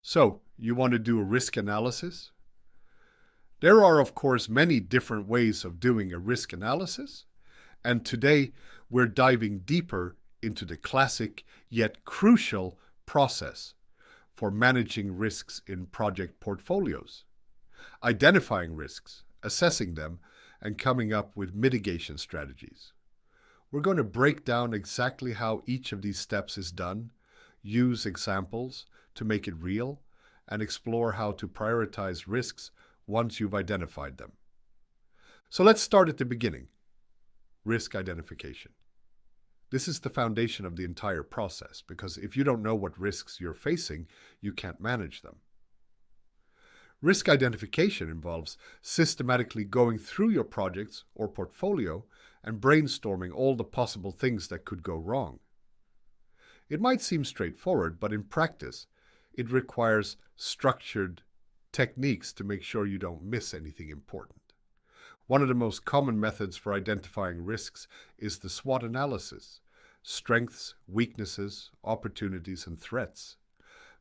So, you want to do a risk analysis? There are, of course, many different ways of doing a risk analysis, and today we're diving deeper into the classic yet crucial process for managing risks in project portfolios, identifying risks, assessing them, and coming up with mitigation strategies. We're going to break down exactly how each of these steps is done, use examples to make it real, and explore how to prioritize risks once you've identified them. So let's start at the beginning. Risk identification. This is the foundation of the entire process, because if you don't know what risks you're facing, you can't manage them. Risk identification involves systematically going through your projects or portfolio and brainstorming all the possible things that could go wrong. It might seem straightforward, but in practice, it requires structured techniques to make sure you don't miss anything important. One of the most common methods for identifying risks is the SWOT analysis: strengths, weaknesses, opportunities, and threats.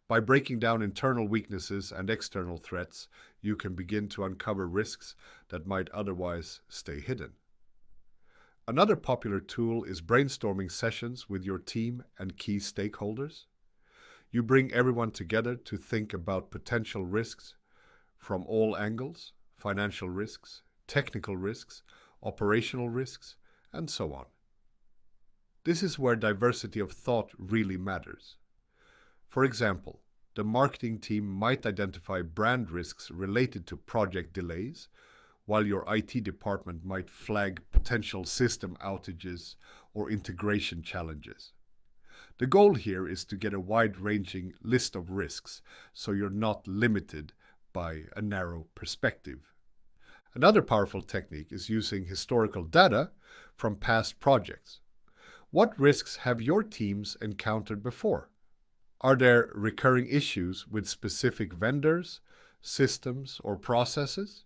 By breaking down internal weaknesses and external threats, you can begin to uncover risks that might otherwise stay hidden. Another popular tool is brainstorming sessions with your team and key stakeholders. You bring everyone together to think about potential risks from all angles: financial risks, technical risks, operational risks, and so on. This is where diversity of thought really matters. For example, the marketing team might identify brand risks related to project delays, while your IT department might flag potential system outages or integration challenges. The goal here is to get a wide-ranging list of risks, so you're not limited by a narrow perspective. Another powerful technique is using historical data from past projects. What risks have your teams encountered before? Are there recurring issues with specific vendors, systems, or processes?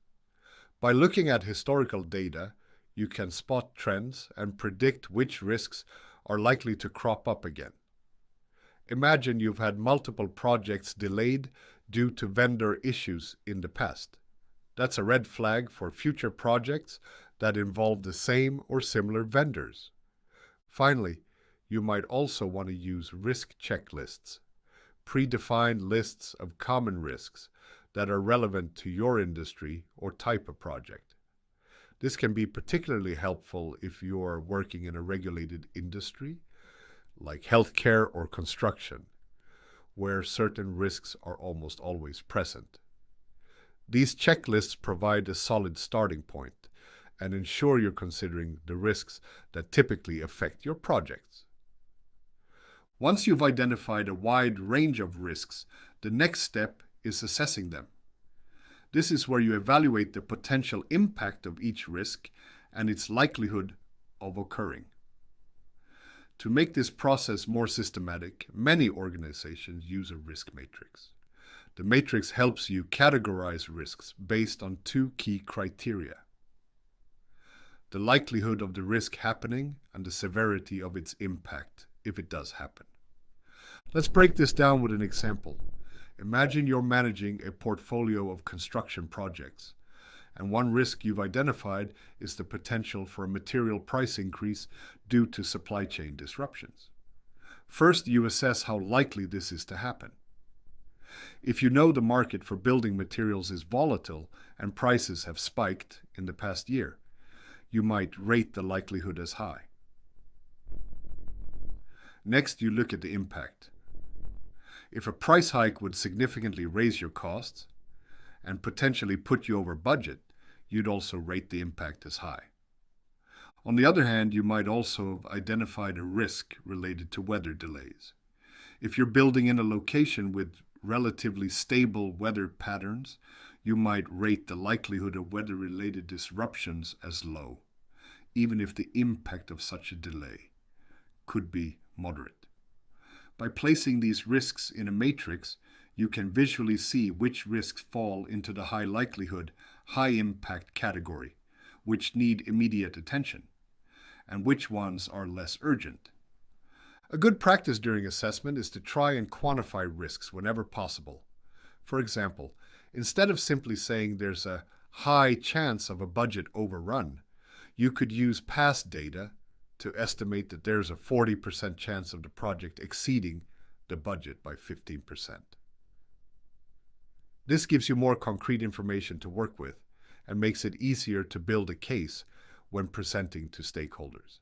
By looking at historical data, you can spot trends and predict which risks are likely to crop up again. Imagine you've had multiple projects delayed due to vendor issues in the past. That's a red flag for future projects that involve the same or similar vendors. Finally, you might also want to use risk checklists, predefined lists of common risks that are relevant to your industry or type of project. This can be particularly helpful if you're working in a regulated industry, like healthcare or construction, where certain risks are almost always present. These checklists provide a solid starting point and ensure you're considering the risks that typically affect your projects. Once you've identified a wide range of risks, the next step is assessing them. This is where you evaluate the potential impact of each risk and its likelihood of occurring. To make this process more systematic, many organizations use a risk matrix. The matrix helps you categorize risks based on two key criteria: the likelihood of the risk happening and the severity of its impact if it does happen. Let's break this down with an example. Imagine you're managing a portfolio of construction projects, and one risk you've identified is the potential for a material price increase due to supply chain disruptions. First, you assess how likely this is to happen. If you know the market for building materials is volatile and prices have spiked in the past year, you might rate the likelihood as high. Next, you look at the impact. If a price hike would significantly raise your costs and potentially put you over budget, you'd also rate the impact as high. On the other hand, you might also have identified a risk related to weather delays. If you're building in a location with relatively stable weather patterns, you might rate the likelihood of weather-related disruptions as low, even if the impact of such a delay could be moderate. By placing these risks in a matrix, you can visually see which risks fall into the high likelihood, high impact category, which need immediate attention, and which ones are less urgent. A good practice during assessment is to try and quantify risks whenever possible. For example, instead of simply saying there's a high chance of a budget overrun, you could use past data to estimate that there's a 40% chance of the project exceeding the budget by 15%. This gives you more concrete information to work with and makes it easier to build a case when presenting to stakeholders.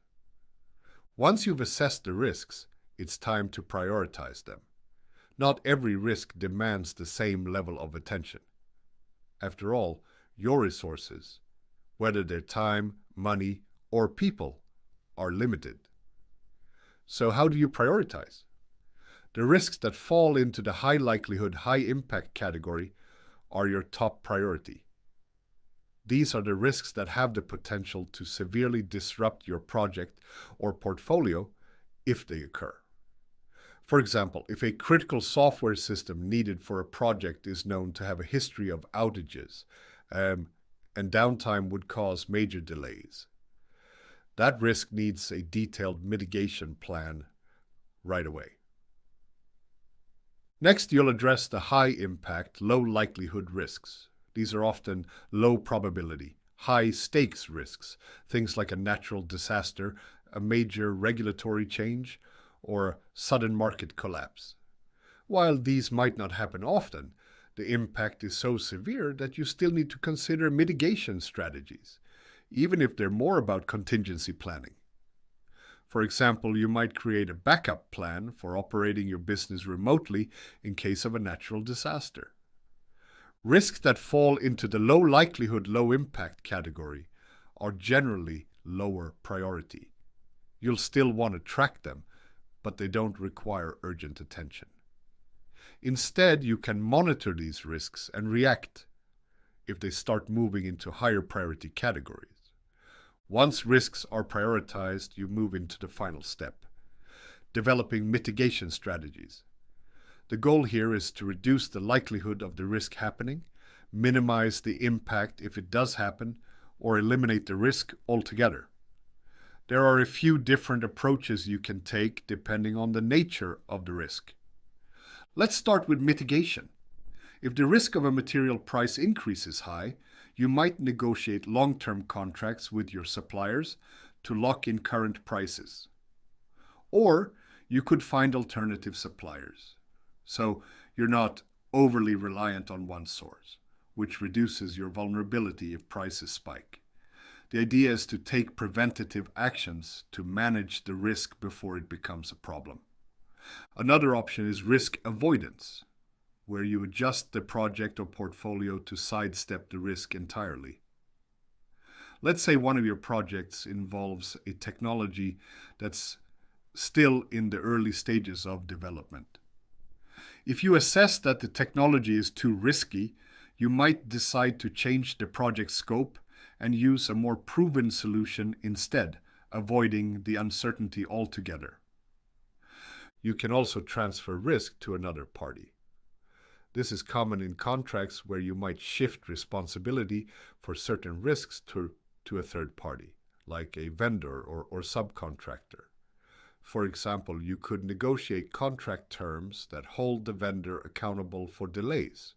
Once you've assessed the risks, it's time to prioritize them. Not every risk demands the same level of attention. After all, your resources, whether they're time, money, or people, are limited. So how do you prioritize? The risks that fall into the high likelihood, high impact category are your top priority. These are the risks that have the potential to severely disrupt your project or portfolio if they occur. For example, if a critical software system needed for a project is known to have a history of outages and downtime would cause major delays, that risk needs a detailed mitigation plan right away. Next, you'll address the high-impact, low-likelihood risks. These are often low-probability, high-stakes risks, things like a natural disaster, a major regulatory change, or sudden market collapse. While these might not happen often, the impact is so severe that you still need to consider mitigation strategies, even if they're more about contingency planning. For example, you might create a backup plan for operating your business remotely in case of a natural disaster. Risks that fall into the low likelihood, low impact category are generally lower priority. You'll still want to track them, but they don't require urgent attention. Instead, you can monitor these risks and react if they start moving into higher priority categories. Once risks are prioritized, you move into the final step, developing mitigation strategies. The goal here is to reduce the likelihood of the risk happening, minimize the impact if it does happen, or eliminate the risk altogether. There are a few different approaches you can take depending on the nature of the risk. Let's start with mitigation. If the risk of a material price increase is high, you might negotiate long-term contracts with your suppliers to lock in current prices. Or you could find alternative suppliers, so you're not overly reliant on one source, which reduces your vulnerability if prices spike. The idea is to take preventative actions to manage the risk before it becomes a problem. Another option is risk avoidance, where you adjust the project or portfolio to sidestep the risk entirely. Let's say one of your projects involves a technology that's still in the early stages of development. If you assess that the technology is too risky, you might decide to change the project scope and use a more proven solution instead, avoiding the uncertainty altogether. You can also transfer risk to another party. This is common in contracts where you might shift responsibility for certain risks to a third party, like a vendor or subcontractor. For example, you could negotiate contract terms that hold the vendor accountable for delays,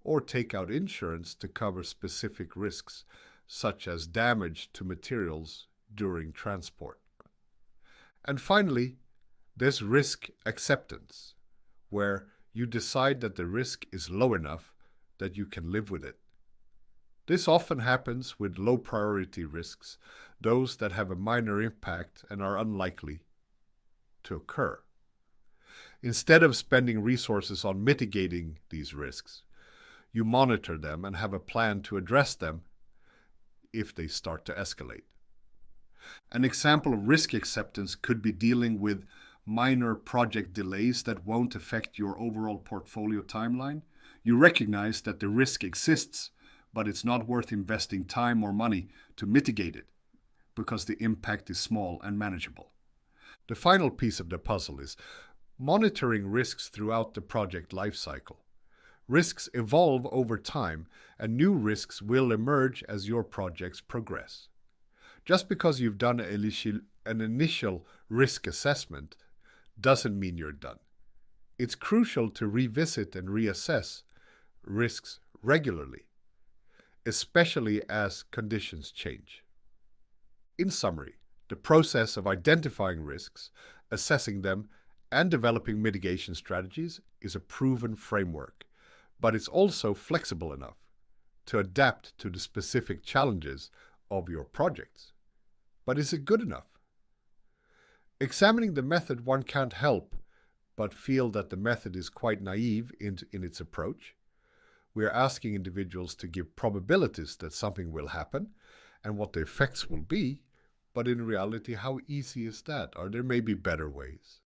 or take out insurance to cover specific risks, such as damage to materials during transport. And finally, there's risk acceptance, where you decide that the risk is low enough that you can live with it. This often happens with low priority risks, those that have a minor impact and are unlikely to occur. Instead of spending resources on mitigating these risks, you monitor them and have a plan to address them if they start to escalate. An example of risk acceptance could be dealing with minor project delays that won't affect your overall portfolio timeline. You recognize that the risk exists, but it's not worth investing time or money to mitigate it because the impact is small and manageable. The final piece of the puzzle is monitoring risks throughout the project lifecycle. Risks evolve over time, and new risks will emerge as your projects progress. Just because you've done an initial risk assessment doesn't mean you're done. It's crucial to revisit and reassess risks regularly, especially as conditions change. In summary, the process of identifying risks, assessing them, and developing mitigation strategies is a proven framework, but it's also flexible enough to adapt to the specific challenges of your projects. But is it good enough? Examining the method, one can't help but feel that the method is quite naive in its approach. We are asking individuals to give probabilities that something will happen and what the effects will be, but in reality, how easy is that? Or there may be better ways.